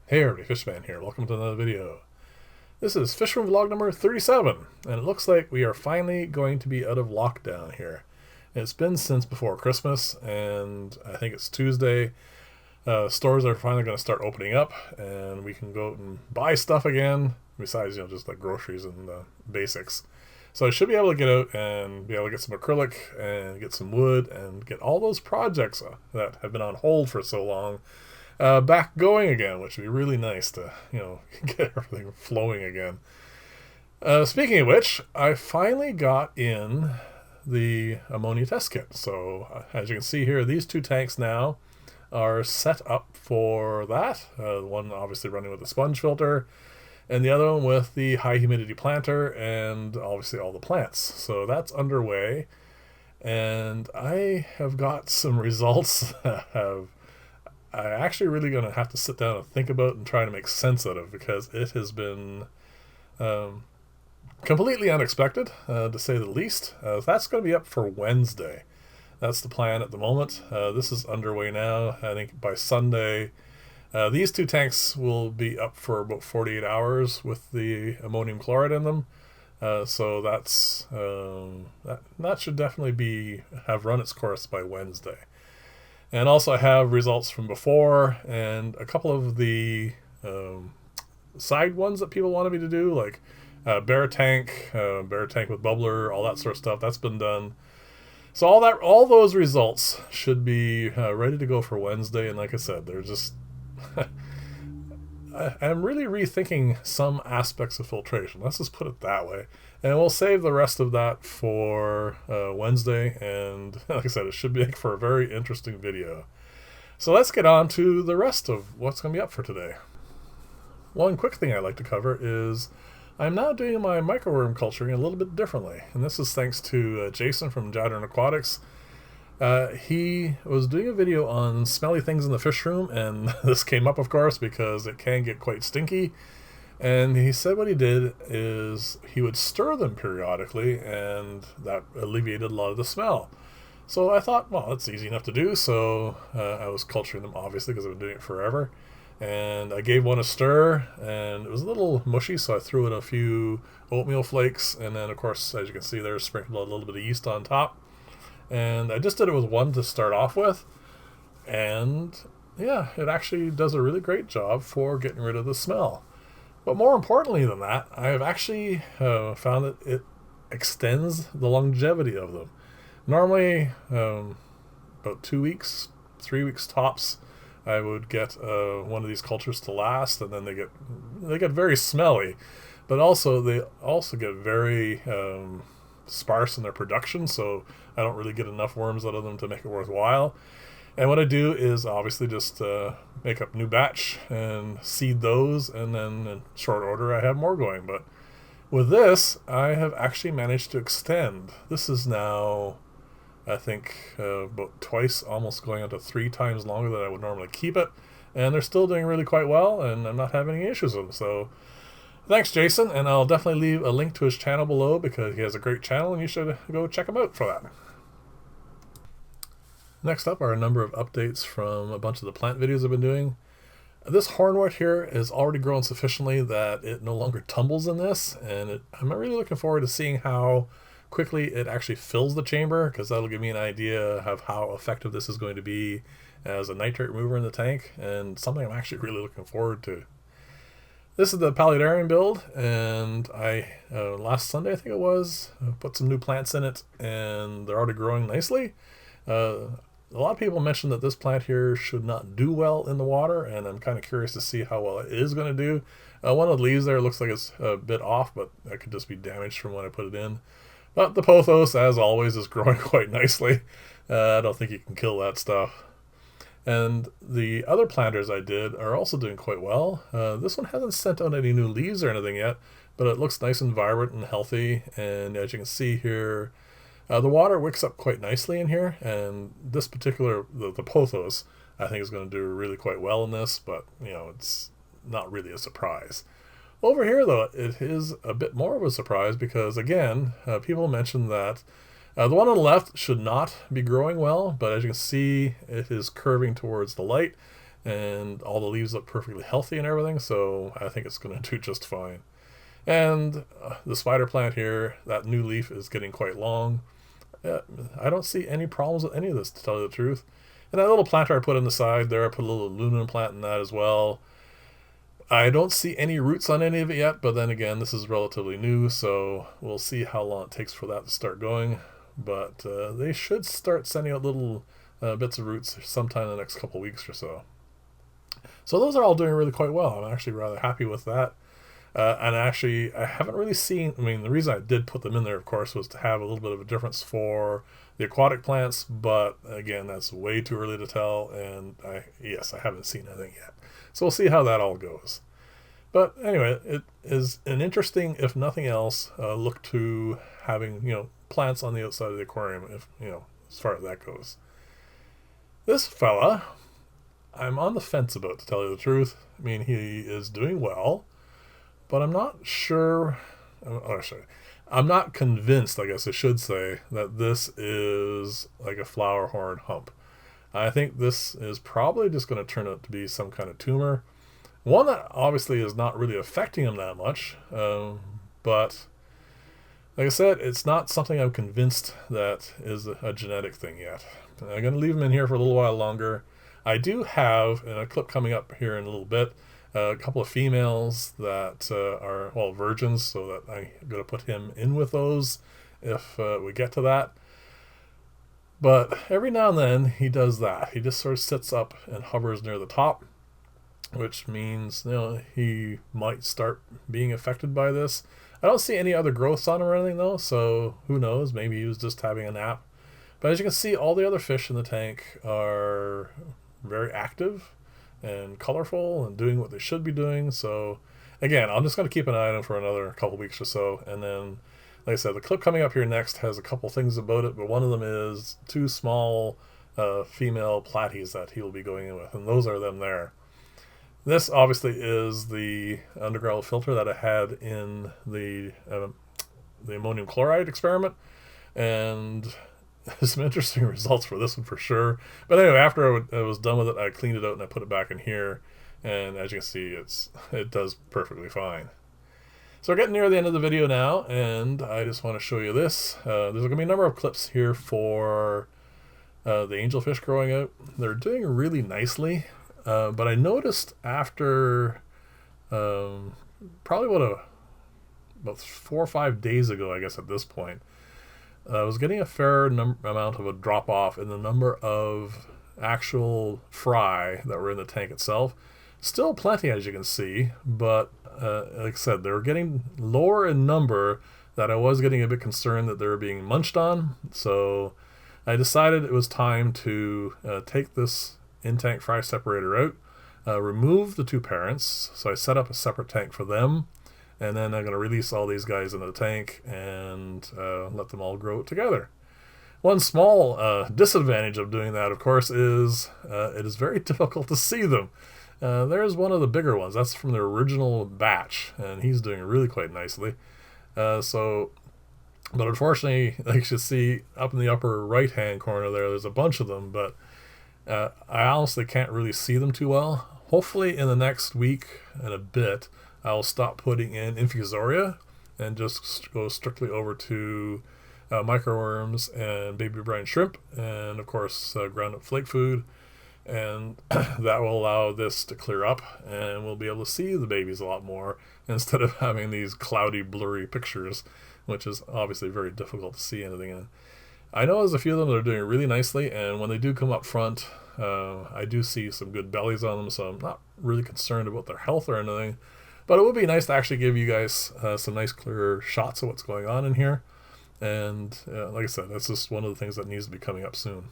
Hey everybody, Fishman here. Welcome to another video. This is Fishman vlog number 37, and it looks like we are finally going to be out of lockdown here. It's been since before Christmas, and I think it's Tuesday. Stores are finally going to start opening up, and we can go out and buy stuff again, besides, just like groceries and basics. So I should be able to get out and be able to get some acrylic and get some wood and get all those projects that have been on hold for so long back going again, which would be really nice to, get everything flowing again. Speaking of which, I finally got in the ammonia test kit. So as you can see here, these two tanks now are set up for that. One obviously running with the sponge filter, and the other one with the high humidity planter and obviously all the plants. So that's underway, and I have got some results that I'm actually really going to have to sit down and think about and try to make sense out of, because it has been completely unexpected, to say the least. That's going to be up for Wednesday. That's the plan at the moment. This is underway now. I think by Sunday, these two tanks will be up for about 48 hours with the ammonium chloride in them. So that should definitely have run its course by Wednesday. And also I have results from before and a couple of the side ones that people wanted me to do, like bear tank with bubbler, all that sort of stuff. That's been done. So all those results should be ready to go for Wednesday. And like I said, they're just I'm really rethinking some aspects of filtration. Let's just put it that way. And we'll save the rest of that for Wednesday. And like I said, it should make for a very interesting video. So let's get on to the rest of what's going to be up for today. One quick thing I'd like to cover is I'm now doing my microworm culturing a little bit differently. And this is thanks to Jason from Jadron Aquatics. He was doing a video on smelly things in the fish room, and this came up, of course, because it can get quite stinky. And he said what he did is he would stir them periodically, and that alleviated a lot of the smell. So I thought, well, that's easy enough to do. So I was culturing them, obviously, because I've been doing it forever. And I gave one a stir, and it was a little mushy, so I threw in a few oatmeal flakes, and then, of course, as you can see there, sprinkled a little bit of yeast on top. And I just did it with one to start off with, and yeah, it actually does a really great job for getting rid of the smell. But more importantly than that, I have actually found that it extends the longevity of them. Normally, about 2 weeks, 3 weeks tops, I would get one of these cultures to last, and then they get very smelly, but they also get very sparse in their production, so I don't really get enough worms out of them to make it worthwhile. And what I do is obviously just make up a new batch and seed those, and then in short order I have more going. But with this, I have actually managed to extend. This is now, I think, about twice, almost going up to 3 times longer than I would normally keep it, and they're still doing really quite well, and I'm not having any issues with them. So thanks, Jason, and I'll definitely leave a link to his channel below, because he has a great channel and you should go check him out for that. Next up are a number of updates from a bunch of the plant videos I've been doing. This hornwort here is already grown sufficiently that it no longer tumbles in this, and I'm really looking forward to seeing how quickly it actually fills the chamber, because that'll give me an idea of how effective this is going to be as a nitrate remover in the tank, and something I'm actually really looking forward to. This is the paludarium build, and I, last Sunday I think it was, put some new plants in it, and they're already growing nicely. A lot of people mentioned that this plant here should not do well in the water, and I'm kind of curious to see how well it is going to do. One of the leaves there looks like it's a bit off, but that could just be damaged from when I put it in. But the pothos, as always, is growing quite nicely. I don't think you can kill that stuff. And the other planters I did are also doing quite well. This one hasn't sent out any new leaves or anything yet, but it looks nice and vibrant and healthy. And as you can see here, the water wicks up quite nicely in here. And this particular, the pothos, I think is going to do really quite well in this, but it's not really a surprise. Over here, though, it is a bit more of a surprise, because again, people mentioned that the one on the left should not be growing well, but as you can see, it is curving towards the light, and all the leaves look perfectly healthy and everything, so I think it's going to do just fine. And the spider plant here, that new leaf is getting quite long. I don't see any problems with any of this, to tell you the truth. And that little planter I put in the side there, I put a little aluminum plant in that as well. I don't see any roots on any of it yet, but then again, this is relatively new, so we'll see how long it takes for that to start going. But they should start sending out little bits of roots sometime in the next couple weeks or so. So those are all doing really quite well. I'm actually rather happy with that. And actually, I haven't really seen, I mean, the reason I did put them in there, of course, was to have a little bit of a difference for the aquatic plants, but again, that's way too early to tell, and I haven't seen anything yet. So we'll see how that all goes. But anyway, it is an interesting, if nothing else, look to having, plants on the outside of the aquarium, if, as far as that goes. This fella, I'm on the fence about, to tell you the truth. I mean, he is doing well, but I'm not sure, I'm not convinced, I guess I should say, that this is like a flower horn hump. I think this is probably just going to turn out to be some kind of tumor. One that obviously is not really affecting him that much, but like I said, it's not something I'm convinced that is a genetic thing yet. I'm going to leave him in here for a little while longer. I do have, in a clip coming up here in a little bit, a couple of females that are, virgins, so that I'm going to put him in with those if we get to that. But every now and then he does that. He just sort of sits up and hovers near the top, which means he might start being affected by this. I don't see any other growths on him or anything though, so who knows, maybe he was just having a nap. But as you can see, all the other fish in the tank are very active and colorful and doing what they should be doing. So again, I'm just going to keep an eye on them for another couple weeks or so, and then like I said, the clip coming up here next has a couple things about it, but one of them is 2 small female platies that he will be going in with, and those are them there. This obviously is the underground filter that I had in the ammonium chloride experiment, and some interesting results for this one for sure. But anyway, after I was done with it, I cleaned it out and I put it back in here, and as you can see, it does perfectly fine. So we're getting near the end of the video now, and I just want to show you this. There's going to be a number of clips here for the angelfish growing out. They're doing really nicely, but I noticed after probably about 4 or 5 days ago, I guess at this point, I was getting a fair amount of a drop off in the number of actual fry that were in the tank itself. Still plenty, as you can see, but like I said, they were getting lower in number, that I was getting a bit concerned that they were being munched on. So I decided it was time to take this in-tank fry separator out, remove the 2 parents. So I set up a separate tank for them, and then I'm going to release all these guys into the tank and let them all grow together. One small disadvantage of doing that, of course, is it is very difficult to see them. There's one of the bigger ones. That's from the original batch, and he's doing really quite nicely. But unfortunately, like you should see up in the upper right-hand corner there's a bunch of them, but I honestly can't really see them too well. Hopefully in the next week and a bit, I'll stop putting in infusoria and just go strictly over to microworms and baby brine shrimp, and of course ground up flake food. And that will allow this to clear up, and we'll be able to see the babies a lot more instead of having these cloudy, blurry pictures, which is obviously very difficult to see anything in. I know there's a few of them that are doing really nicely, and when they do come up front, I do see some good bellies on them, so I'm not really concerned about their health or anything. But it would be nice to actually give you guys some nice clear shots of what's going on in here. And like I said, that's just one of the things that needs to be coming up soon.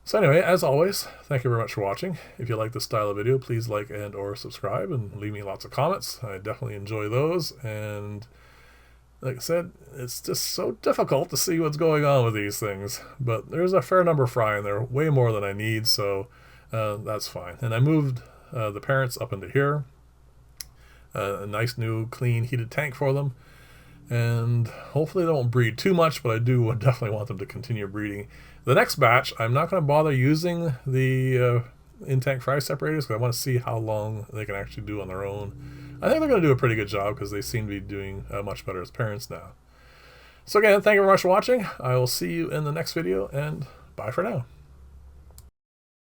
So anyway, as always, thank you very much for watching. If you like this style of video, please like and or subscribe and leave me lots of comments. I definitely enjoy those. And like I said, it's just so difficult to see what's going on with these things. But there's a fair number of fry in there, way more than I need, so that's fine. And I moved the parents up into here. A nice new clean heated tank for them. And hopefully they won't breed too much, but I do definitely want them to continue breeding. The next batch, I'm not going to bother using the in-tank fry separators because I want to see how long they can actually do on their own. I think they're going to do a pretty good job because they seem to be doing much better as parents now. So again, thank you very much for watching. I will see you in the next video, and bye for now.